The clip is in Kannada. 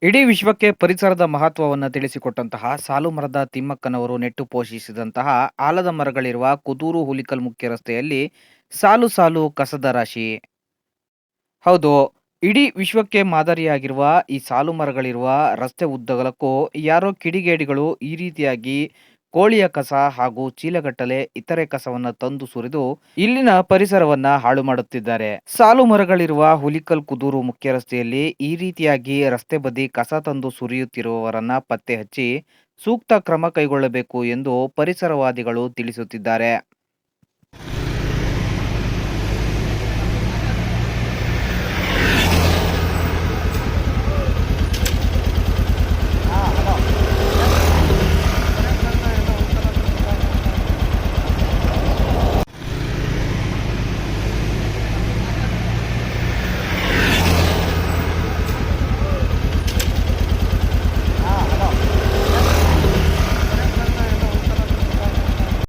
ಇಡೀ ವಿಶ್ವಕ್ಕೆ ಪರಿಸರದ ಮಹತ್ವವನ್ನು ತಿಳಿಸಿಕೊಟ್ಟಂತಹ ಸಾಲುಮರದ ತಿಮ್ಮಕ್ಕನವರು ನೆಟ್ಟು ಪೋಷಿಸಿದಂತಹ ಆಲದ ಮರಗಳಿರುವ ಕುದೂರು ಹುಲಿಕಲ್ ಮುಖ್ಯ ರಸ್ತೆಯಲ್ಲಿ ಸಾಲು ಸಾಲು ಕಸದ ರಾಶಿ. ಹೌದು. ಇಡೀ ವಿಶ್ವಕ್ಕೆ ಮಾದರಿಯಾಗಿರುವ ಈ ಸಾಲು ಮರಗಳಿರುವ ರಸ್ತೆ ಉದ್ದಗಲಕ್ಕೂ ಯಾರೋ ಕಿಡಿಗೇಡಿಗಳು ಈ ರೀತಿಯಾಗಿ ಕೋಳಿಯ ಕಸ ಹಾಗೂ ಚೀಲಗಟ್ಟಲೆ ಇತರೆ ಕಸವನ್ನ ತಂದು ಸುರಿದು ಇಲ್ಲಿನ ಪರಿಸರವನ್ನ ಹಾಳು ಮಾಡುತ್ತಿದ್ದಾರೆ. ಸಾಲು ಮರಗಳಿರುವ ಹುಲಿಕಲ್ ಕುದೂರು ಮುಖ್ಯ ರಸ್ತೆಯಲ್ಲಿ ಈ ರೀತಿಯಾಗಿ ರಸ್ತೆ ಬದಿ ಕಸ ತಂದು ಸುರಿಯುತ್ತಿರುವವರನ್ನ ಪತ್ತೆ ಹಚ್ಚಿ ಸೂಕ್ತ ಕ್ರಮ ಕೈಗೊಳ್ಳಬೇಕು ಎಂದು ಪರಿಸರವಾದಿಗಳು ತಿಳಿಸುತ್ತಿದ್ದಾರೆ.